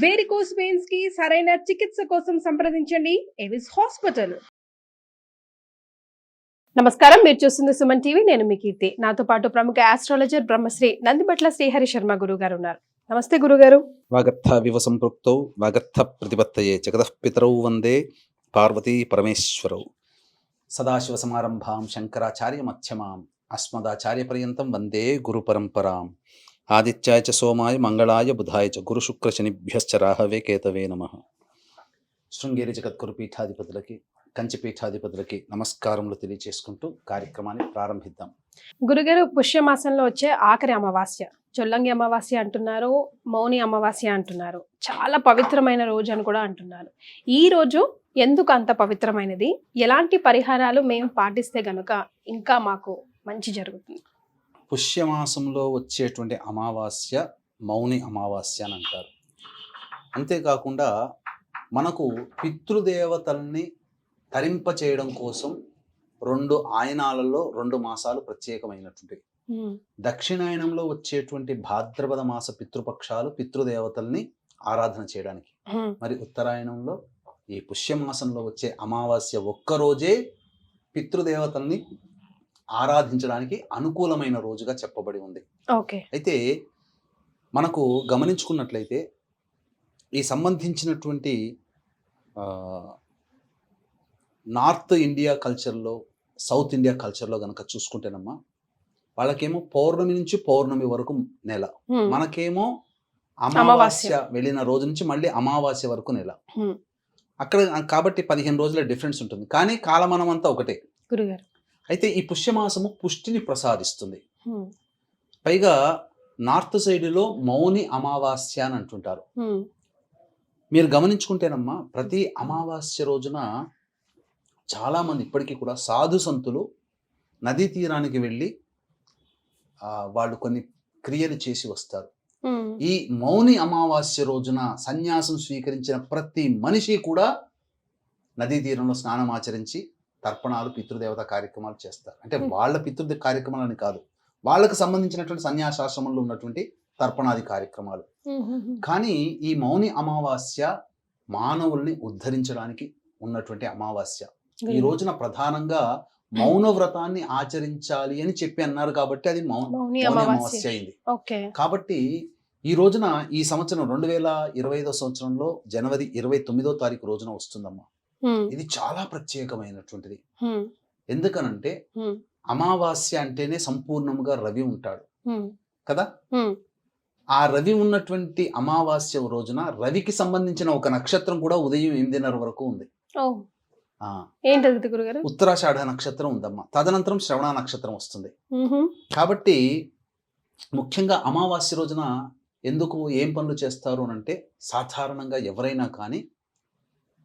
Varicose veins కి సరైన చికిత్స కోసం సంప్రదించండి ఎవిస్ హాస్పిటల్. నమస్కారం, మీరు చూస్తుంది సుమన్ టీవీ. నేను మీ కీర్తి. నాతో పాటు ప్రముఖ ఆస్ట్రాలజర్ బ్రహ్మశ్రీ నందిబట్ల శ్రీహరి శర్మ గురువు గారు ఉన్నారు. నమస్తే గురుగారు. వాగర్థ వివ సంపృక్తౌ వాగర్థ ప్రతిపత్తయే జగతః పితరౌ వందే పార్వతీ పరమేశ్వరౌ. సదాశివ సమారంభాం శంకరాచార్య మధ్యమాం అస్మదాచార్య పర్యంతం వందే గురు పరంపరాం. ఆదిత్యాయ చ సోమాయ మంగళాయ బుధాయ చ గురు శుక్ర శనిభ్యశ్చ రాహవే కేతవే నమః. శృంగేరి జగద్గురు పీఠాధిపతులకి, కంచి పీఠాధిపతులకి నమస్కారములు తెలియచేసుకుంటూ కార్యక్రమాన్ని ప్రారంభిద్దాం. గురుగారు, పుష్యమాసంలో వచ్చే ఆఖరి అమావాస్య, చొల్లంగి అమావాస్య అంటున్నారు, మౌని అమావాస్య అంటున్నారు. చాలా పవిత్రమైన రోజు అని కూడా అంటున్నారు. ఈ రోజు ఎందుకు అంత పవిత్రమైనది? ఎలాంటి పరిహారాలు మేము పాటిస్తే గనుక ఇంకా మాకు మంచి జరుగుతుంది? పుష్యమాసంలో వచ్చేటువంటి అమావాస్య మౌని అమావాస్య అని అంటారు. అంతేకాకుండా మనకు పితృదేవతల్ని తరింప చేయడం కోసం 2 ఆయనాలలో 2 మాసాలు ప్రత్యేకమైనటువంటివి. దక్షిణాయనంలో వచ్చేటువంటి భాద్రపద మాస పితృపక్షాలు పితృదేవతల్ని ఆరాధన చేయడానికి, మరి ఉత్తరాయణంలో ఈ పుష్యమాసంలో వచ్చే అమావాస్య ఒక్కరోజే పితృదేవతల్ని ఆరాధించడానికి అనుకూలమైన రోజుగా చెప్పబడి ఉంది. అయితే మనకు గమనించుకున్నట్లయితే ఈ సంబంధించినటువంటి నార్త్ ఇండియా కల్చర్లో, సౌత్ ఇండియా కల్చర్లో కనుక చూసుకుంటేనమ్మా, వాళ్ళకేమో పౌర్ణమి నుంచి పౌర్ణమి వరకు నెల, మనకేమో అమావాస్య వెళ్ళిన రోజు నుంచి మళ్ళీ అమావాస్య వరకు నెల. అక్కడ కాబట్టి 15 రోజుల డిఫరెన్స్ ఉంటుంది, కానీ కాలమానం అంతా ఒకటే. అయితే ఈ పుష్యమాసము పుష్టిని ప్రసాదిస్తుంది. పైగా నార్త్ సైడ్లో మౌని అమావాస్య అని అంటుంటారు. మీరు గమనించుకుంటేనమ్మా, ప్రతి అమావాస్య రోజున చాలా మంది ఇప్పటికీ కూడా సాధు సంతులు నదీ తీరానికి వెళ్ళి వాళ్ళు కొన్ని క్రియలు చేసి వస్తారు. ఈ మౌని అమావాస్య రోజున సన్యాసం స్వీకరించిన ప్రతి మనిషి కూడా నదీ తీరంలో స్నానం ఆచరించి తర్పణాలు, పితృదేవత కార్యక్రమాలు చేస్తారు. అంటే వాళ్ళ పితృ కార్యక్రమాలని కాదు, వాళ్ళకు సంబంధించినటువంటి సన్యాసాశ్రమంలో ఉన్నటువంటి తర్పణాది కార్యక్రమాలు. కానీ ఈ మౌని అమావాస్య మానవుల్ని ఉద్ధరించడానికి ఉన్నటువంటి అమావాస్య. ఈ రోజున ప్రధానంగా మౌన వ్రతాన్ని ఆచరించాలి అని చెప్పి అన్నారు కాబట్టి అది మౌని అమావాస్య అయింది. కాబట్టి ఈ రోజున ఈ సంవత్సరం 2025 సంవత్సరంలో జనవరి 29వ తారీఖు రోజున వస్తుందమ్మా. ఇది చాలా ప్రత్యేకమైనటువంటిది. ఎందుకనంటే అమావాస్య అంటేనే సంపూర్ణంగా రవి ఉంటాడు కదా. ఆ రవి ఉన్నటువంటి అమావాస్య రోజున రవికి సంబంధించిన ఒక నక్షత్రం కూడా ఉదయం 8:30 వరకు ఉంది. ఉత్తరాషాఢ నక్షత్రం ఉందమ్మా. తదనంతరం శ్రవణ నక్షత్రం వస్తుంది. కాబట్టి ముఖ్యంగా అమావాస్య రోజున ఎందుకు ఏం పనులు చేస్తారు అంటే, సాధారణంగా ఎవరైనా కానీ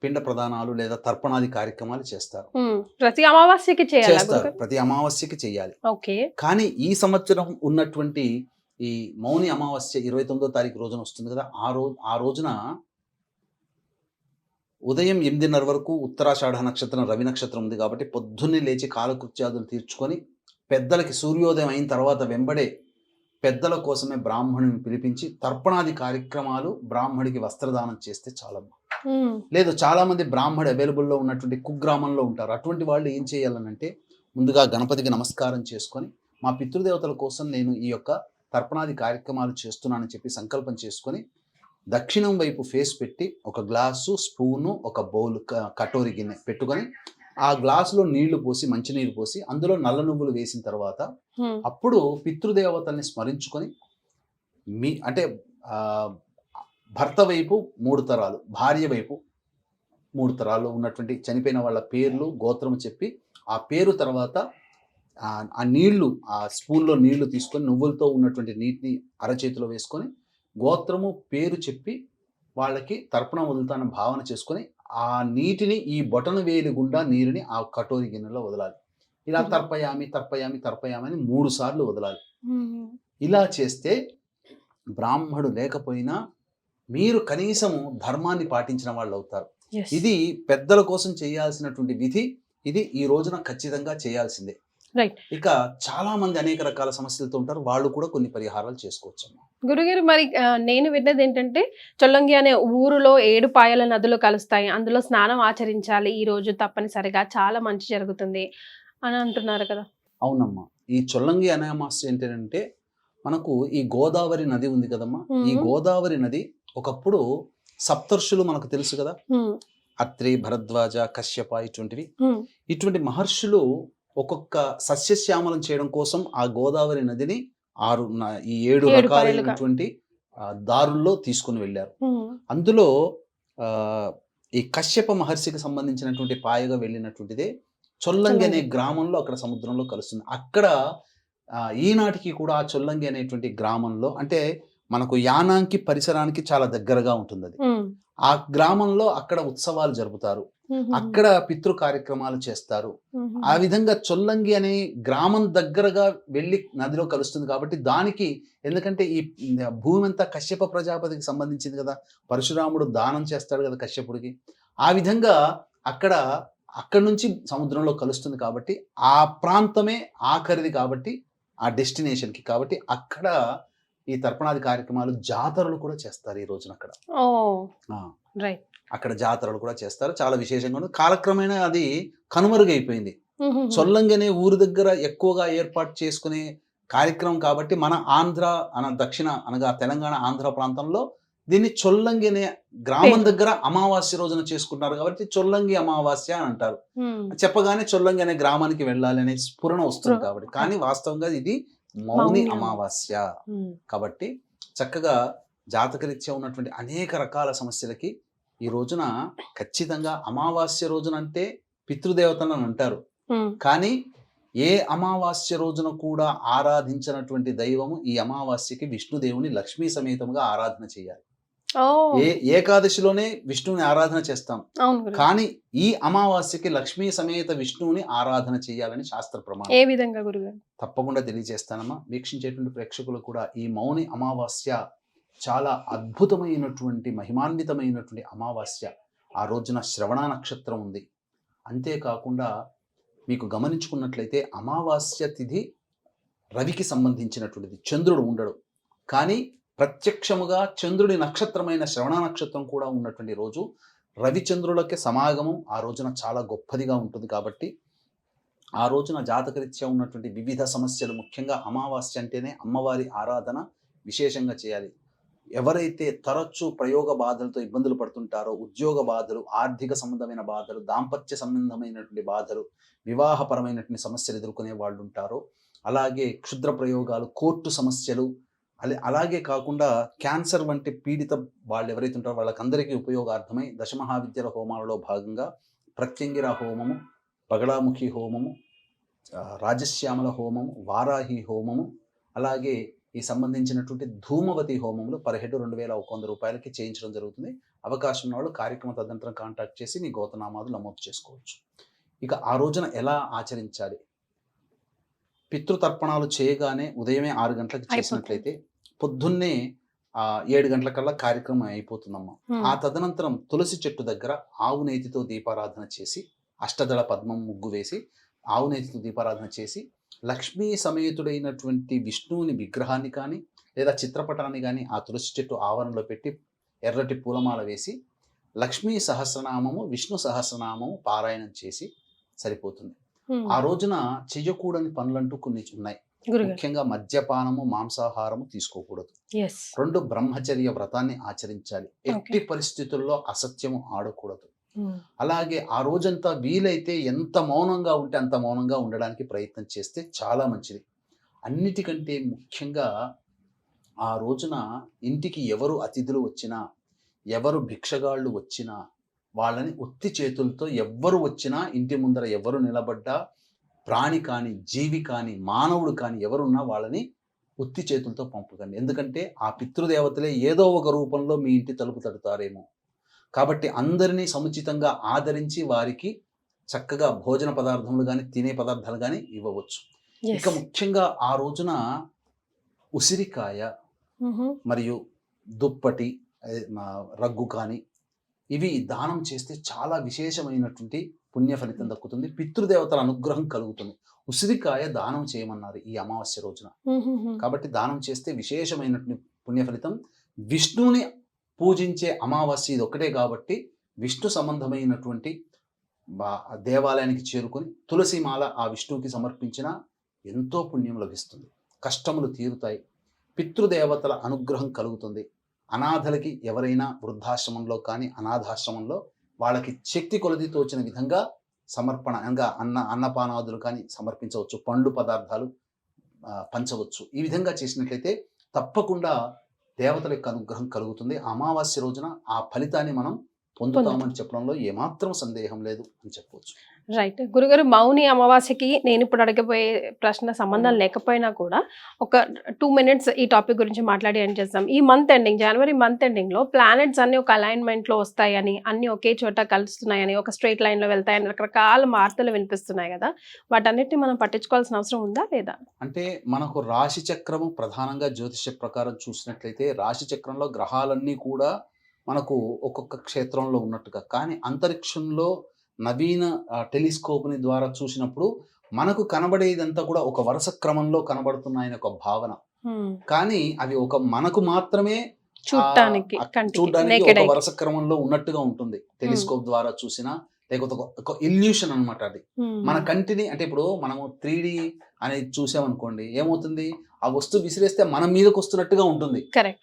పిండ ప్రదానాలు లేదా తర్పణాది కార్యక్రమాలు చేస్తారు. ప్రతి అమావాస్యకి చేస్తారు, ప్రతి అమావాస్యకి చేయాలి. కానీ ఈ సంవత్సరం ఉన్నటువంటి ఈ మౌని అమావాస్య 29వ తారీఖు రోజున వస్తుంది కదా. ఆ రోజున ఉదయం 8:30 వరకు ఉత్తరాషాఢ నక్షత్రం రవి నక్షత్రం ఉంది కాబట్టి పొద్దున్నే లేచి కాలకృత్యాదులు తీర్చుకొని పెద్దలకి సూర్యోదయం అయిన తర్వాత వెంబడే పెద్దల కోసమే బ్రాహ్మణుని పిలిపించి తర్పణాది కార్యక్రమాలు, బ్రాహ్మడికి వస్త్రదానం చేస్తే చాలమ్మా. లేదు, చాలా మంది బ్రాహ్మడు అవైలబుల్లో ఉన్నటువంటి కుగ్రామంలో ఉంటారు. అటువంటి వాళ్ళు ఏం చేయాలనంటే, ముందుగా గణపతికి నమస్కారం చేసుకొని, మా పితృదేవతల కోసం నేను ఈ యొక్క తర్పణాది కార్యక్రమాలు చేస్తున్నానని చెప్పి సంకల్పం చేసుకొని దక్షిణం వైపు ఫేస్ పెట్టి ఒక గ్లాసు, స్పూను, ఒక బౌల్, కటోరి గిన్నె పెట్టుకొని ఆ గ్లాసులో నీళ్లు పోసి, మంచినీళ్ళు పోసి అందులో నల్ల నువ్వులు వేసిన తర్వాత అప్పుడు పితృదేవతల్ని స్మరించుకొని అంటే భర్త వైపు 3 తరాలు, భార్య వైపు 3 తరాలు ఉన్నటువంటి చనిపోయిన వాళ్ళ పేర్లు, గోత్రము చెప్పి ఆ పేరు తర్వాత ఆ నీళ్లు, ఆ స్పూన్లో నీళ్లు తీసుకొని నువ్వులతో ఉన్నటువంటి నీటిని అరచేతిలో వేసుకొని గోత్రము, పేరు చెప్పి వాళ్ళకి తర్పణం వదులుతానని భావన చేసుకొని ఆ నీటిని ఈ బొటన వేలి గుండా నీరుని ఆ కటోరి గిన్నెలో వదలాలి. ఇలా తర్పయామి తర్పయామి తర్పయామి అని 3 సార్లు వదలాలి. ఇలా చేస్తే బ్రాహ్మడు లేకపోయినా మీరు కనీసము ధర్మాన్ని పాటించిన వాళ్ళు అవుతారు. ఇది పెద్దల కోసం చేయాల్సినటువంటి విధి. ఇది ఈ రోజున ఖచ్చితంగా చేయాల్సిందే. Right. ఇక చాలా మంది అనేక రకాల సమస్యలతో ఉంటారు, వాళ్ళు కూడా కొన్ని పరిహారాలు చేసుకోవచ్చు అమ్మా. గురుగారు మరి నేను విన్నది ఏంటంటే చొల్లంగి అనే ఊరులో 7 పాయల నదులు కలుస్తాయి. అందులో స్నానం ఆచరించాలి ఈ రోజు తప్పనిసరిగా చాలా మంచి జరుగుతుంది అని అంటున్నారు కదా. అవునమ్మా, ఈ చొల్లంగి అమావాస్య ఏంటంటే మనకు ఈ గోదావరి నది ఉంది కదమ్మా. ఈ గోదావరి నది ఒకప్పుడు సప్తర్షులు మనకు తెలుసు కదా, అత్రి, భరద్వాజ, కశ్యప, ఇటువంటి మహర్షులు ఒక్కొక్క సస్యశ్యామలం చేయడం కోసం ఆ గోదావరి నదిని ఈ 7 రకాలైనటువంటి దారుల్లో తీసుకుని వెళ్ళారు. అందులో ఈ కశ్యప మహర్షికి సంబంధించినటువంటి పాయగా వెళ్ళినటువంటిదే చొల్లంగి అనే గ్రామంలో అక్కడ సముద్రంలో కలుస్తుంది. అక్కడ ఈనాటికి కూడా ఆ చొల్లంగి అనేటువంటి గ్రామంలో, అంటే మనకు యానాంకి పరిసరానికి చాలా దగ్గరగా ఉంటుంది అది. ఆ గ్రామంలో అక్కడ ఉత్సవాలు జరుపుతారు, అక్కడ పితృ కార్యక్రమాలు చేస్తారు. ఆ విధంగా చొల్లంగి అనే గ్రామం దగ్గరగా వెళ్ళి నదిలో కలుస్తుంది కాబట్టి దానికి, ఎందుకంటే ఈ భూమి అంతా కశ్యప ప్రజాపతికి సంబంధించింది కదా, పరశురాముడు దానం చేస్తాడు కదా కశ్యపుడికి. ఆ విధంగా అక్కడి నుంచి సముద్రంలో కలుస్తుంది కాబట్టి ఆ ప్రాంతమే ఆఖరిది కాబట్టి ఆ డెస్టినేషన్కి, కాబట్టి అక్కడ ఈ తర్పణాది కార్యక్రమాలు, జాతరలు కూడా చేస్తారు ఈ రోజున అక్కడ. అక్కడ జాతరలు కూడా చేస్తారు, చాలా విశేషంగా ఉంది. కాలక్రమేణా అది కనుమరుగైపోయింది. చొల్లంగి అనే ఊరు దగ్గర ఎక్కువగా ఏర్పాటు చేసుకునే కార్యక్రమం కాబట్టి మన దక్షిణ అనగా తెలంగాణ, ఆంధ్ర ప్రాంతంలో దీన్ని చొల్లంగి అనే గ్రామం దగ్గర అమావాస్య రోజున చేసుకుంటారు కాబట్టి చొల్లంగి అమావాస్య అని అంటారు. చెప్పగానే చొల్లంగి అనే గ్రామానికి వెళ్ళాలి అనే స్ఫురణ వస్తుంది కాబట్టి, కానీ వాస్తవంగా ఇది మౌని అమావాస్య కాబట్టి చక్కగా జాతకరీత్యా ఉన్నటువంటి అనేక రకాల సమస్యలకి ఈ రోజున ఖచ్చితంగా అమావాస్య రోజున అంటే పితృదేవతలను అంటారు, కానీ ఏ అమావాస్య రోజున కూడా ఆరాధించినటువంటి దైవము ఈ అమావాస్యకి విష్ణుదేవుని లక్ష్మీ సమేతముగా ఆరాధన చేయాలి. ఏకాదశిలోనే విష్ణువుని ఆరాధన చేస్తాం, కానీ ఈ అమావాస్యకి లక్ష్మీ సమేత విష్ణువుని ఆరాధన చేయాలని శాస్త్ర ప్రమాణం. ఏ విధంగా గురుగారు? తప్పకుండా తెలియజేస్తానమ్మా. వీక్షించేటువంటి ప్రేక్షకులు కూడా ఈ మౌని అమావాస్య చాలా అద్భుతమైనటువంటి మహిమాన్వితమైనటువంటి అమావాస్య. ఆ రోజున శ్రవణ నక్షత్రం ఉంది. అంతేకాకుండా మీకు గమనించుకున్నట్లయితే అమావాస్య తిథి రవికి సంబంధించినటువంటిది, చంద్రుడు ఉండడు, కానీ ప్రత్యక్షముగా చంద్రుడి నక్షత్రమైన శ్రవణ నక్షత్రం కూడా ఉన్నటువంటి రోజు. రవిచంద్రులకి సమాగమం ఆ రోజున చాలా గొప్పదిగా ఉంటుంది కాబట్టి ఆ రోజున జాతకరీత్యా ఉన్నటువంటి వివిధ సమస్యలు, ముఖ్యంగా అమావాస్య అంటేనే అమ్మవారి ఆరాధన విశేషంగా చేయాలి. ఎవరైతే తరచూ ప్రయోగ బాధలతో ఇబ్బందులు పడుతుంటారో, ఉద్యోగ బాధలు, ఆర్థిక సంబంధమైన బాధలు, దాంపత్య సంబంధమైనటువంటి బాధలు, వివాహపరమైనటువంటి సమస్యలు ఎదుర్కొనే వాళ్ళు ఉంటారో, అలాగే క్షుద్ర ప్రయోగాలు, కోర్టు సమస్యలు, అలాగే కాకుండా క్యాన్సర్ వంటి పీడిత వాళ్ళు ఎవరైతే ఉంటారో వాళ్ళకందరికీ ఉపయోగార్థమై దశమహావిద్యల హోమాలలో భాగంగా ప్రత్యంగిర హోమము, పగడాముఖి హోమము, రాజశ్యామల హోమము, వారాహి హోమము, అలాగే ఈ సంబంధించినటువంటి ధూమవతి హోమములు పర్ హెడ్ 2100 రూపాయలకి చేయించడం జరుగుతుంది. అవకాశం ఉన్న వాళ్ళు కార్యక్రమ తదనంతరం కాంటాక్ట్ చేసి మీ గోతనామాలు నమోదు చేసుకోవచ్చు. ఇక ఆ రోజున ఎలా ఆచరించాలి? పితృతర్పణాలు చేయగానే ఉదయమే 6 గంటలకు చేసినట్లయితే పొద్దున్నే 7 గంటలకల్లా కార్యక్రమం అయిపోతుందమ్మా. ఆ తదనంతరం తులసి చెట్టు దగ్గర ఆవు నేతితో దీపారాధన చేసి, అష్టదళ పద్మం ముగ్గు వేసి ఆవు నేతితో దీపారాధన చేసి, లక్ష్మీ సమేతుడైనటువంటి విష్ణువుని విగ్రహాన్ని కానీ లేదా చిత్రపటాన్ని కానీ ఆ తులసి చెట్టు ఆవరణలో పెట్టి ఎర్రటి పూలమాల వేసి లక్ష్మీ సహస్రనామము, విష్ణు సహస్రనామము పారాయణం చేసి సరిపోతుంది. ఆ రోజున చెయ్యకూడని పనులంటూ కొన్ని ఉన్నాయి. ముఖ్యంగా మద్యపానము, మాంసాహారము తీసుకోకూడదు. 2 బ్రహ్మచర్య వ్రతాన్ని ఆచరించాలి. ఎట్టి పరిస్థితుల్లో అసత్యము ఆడకూడదు. అలాగే ఆ రోజంతా వీలైతే ఎంత మౌనంగా ఉంటే అంత మౌనంగా ఉండడానికి ప్రయత్నం చేస్తే చాలా మంచిది. అన్నిటికంటే ముఖ్యంగా ఆ రోజున ఇంటికి ఎవరు అతిథులు వచ్చినా, ఎవరు భిక్షగాళ్ళు వచ్చినా వాళ్ళని ఉత్తి చేతులతో, ఎవ్వరు వచ్చినా ఇంటి ముందర ఎవరు నిలబడ్డా, ప్రాణి కానీ, జీవి కానీ, మానవుడు కానీ ఎవరున్నా వాళ్ళని ఉత్తి చేతులతో పంపకండి. ఎందుకంటే ఆ పితృదేవతలే ఏదో ఒక రూపంలో మీ ఇంటి తలుపు తడుతారేమో. కాబట్టి అందరినీ సముచితంగా ఆదరించి వారికి చక్కగా భోజన పదార్థములు కానీ, తినే పదార్థాలు కానీ ఇవ్వవచ్చు. ఇక ముఖ్యంగా ఆ రోజున ఉసిరికాయ మరియు దుప్పటి, రగ్గు కానీ ఇవి దానం చేస్తే చాలా విశేషమైనటువంటి పుణ్య ఫలితం దక్కుతుంది, పితృదేవతల అనుగ్రహం కలుగుతుంది. ఉసిరికాయ దానం చేయమన్నారు ఈ అమావాస్య రోజున. కాబట్టి దానం చేస్తే విశేషమైనటువంటి పుణ్య ఫలితం. విష్ణువుని పూజించే అమావాస్య ఇది ఒక్కటే కాబట్టి విష్ణు సంబంధమైనటువంటి దేవాలయానికి చేరుకొని తులసిమాల ఆ విష్ణువుకి సమర్పించిన ఎంతో పుణ్యం లభిస్తుంది, కష్టములు తీరుతాయి, పితృదేవతల అనుగ్రహం కలుగుతుంది. అనాథలకి ఎవరైనా వృద్ధాశ్రమంలో కానీ అనాథాశ్రమంలో వాళ్ళకి శక్తి కొలది తోచిన విధంగా సమర్పణ అనగా అన్నపానాదులు కానీ సమర్పించవచ్చు, పండ్లు పదార్థాలు పంచవచ్చు. ఈ విధంగా చేసినట్లయితే తప్పకుండా దేవతల యొక్క అనుగ్రహం కలుగుతుంది. అమావాస్య రోజున ఆ ఫలితాన్ని మనం పొందుతామని చెప్పడంలో ఏమాత్రం సందేహం లేదు అని చెప్పవచ్చు. రైట్ గురుగారు, మౌని అమావాస్యకి నేను ఇప్పుడు అడగబోయే ప్రశ్న సంబంధం లేకపోయినా కూడా ఒక 2 minutes ఈ టాపిక్ గురించి మాట్లాడి ఎండ్ చేద్దాం. ఈ మంత్ ఎండింగ్, జనవరి మంత్ ఎండింగ్ లో ప్లానెట్స్ అన్ని ఒక అలైన్మెంట్ లో వస్తాయని, అన్ని ఒకే చోట కలుస్తున్నాయని, ఒక స్ట్రైట్ లైన్ లో వెళ్తాయని రకరకాల వార్తలు వినిపిస్తున్నాయి కదా, వాటన్నిటిని మనం పట్టించుకోవాల్సిన అవసరం ఉందా లేదా? అంటే మనకు రాశి చక్రము ప్రధానంగా జ్యోతిష ప్రకారం చూసినట్లయితే రాశి చక్రంలో గ్రహాలన్నీ కూడా మనకు ఒక్కొక్క క్షేత్రంలో ఉన్నట్టుగా, కానీ అంతరిక్షంలో నవీన టెలిస్కోప్ని ద్వారా చూసినప్పుడు మనకు కనబడేదంతా కూడా ఒక వరుస క్రమంలో కనబడుతున్నాయని ఒక భావన. కానీ అవి ఒక మనకు మాత్రమే చూడటానికి ఒక వరుస క్రమంలో ఉన్నట్టుగా ఉంటుంది. టెలిస్కోప్ ద్వారా చూసినా లేకపోతే ఒక ఇల్యూషన్ అనమాట అది. మన కంటిని అంటే ఇప్పుడు మనము 3D అనేది చూసామనుకోండి, ఏమవుతుంది, ఆ వస్తువు విసిరేస్తే మన మీదకి వస్తున్నట్టుగా ఉంటుంది,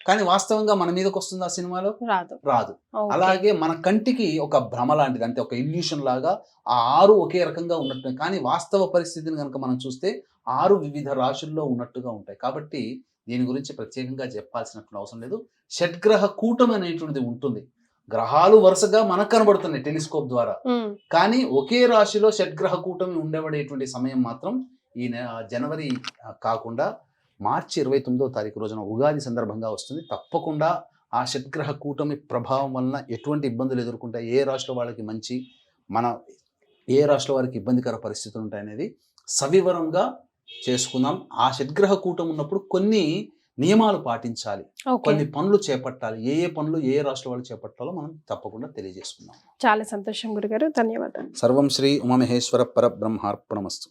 కానీ వాస్తవంగా మన మీదకి వస్తుంది ఆ సినిమాలో రాదు. అలాగే మన కంటికి ఒక భ్రమ లాంటిది, అంటే ఒక ఇల్యూషన్ లాగా ఆ 6 ఒకే రకంగా ఉన్నట్టు, కానీ వాస్తవ పరిస్థితిని కనుక మనం చూస్తే 6 వివిధ రాశుల్లో ఉన్నట్టుగా ఉంటాయి. కాబట్టి దీని గురించి ప్రత్యేకంగా చెప్పాల్సినటువంటి అవసరం లేదు. షడ్గ్రహ కూటమి అనేటువంటిది ఉంటుంది. గ్రహాలు వరుసగా మనకు కనబడుతున్నాయి టెలిస్కోప్ ద్వారా, కానీ ఒకే రాశిలో షడ్గ్రహ కూటమి ఉండబడేటువంటి సమయం మాత్రం ఈ జనవరి కాకుండా మార్చి 29వ తారీఖు రోజున ఉగాది సందర్భంగా వస్తుంది. తప్పకుండా ఆ షడ్గ్రహ కూటమి ప్రభావం వలన ఎటువంటి ఇబ్బందులు ఎదుర్కొంటాయి, ఏ రాష్ట్ర వాళ్ళకి మంచి, ఏ రాష్ట్ర వారికి ఇబ్బందికర పరిస్థితులు ఉంటాయనేది సవివరంగా చేసుకుందాం. ఆ షడ్గ్రహ కూటమి ఉన్నప్పుడు కొన్ని నియమాలు పాటించాలి, కొన్ని పనులు చేపట్టాలి, ఏ పనులు ఏ రాష్ట్ర వాళ్ళు చేపట్టాలో మనం తప్పకుండా తెలియజేసుకుందాం. చాలా సంతోషం గురుగారు, ధన్యవాదాలు. సర్వం శ్రీ ఉమామహేశ్వర పరబ్రహ్మార్పణమస్తు.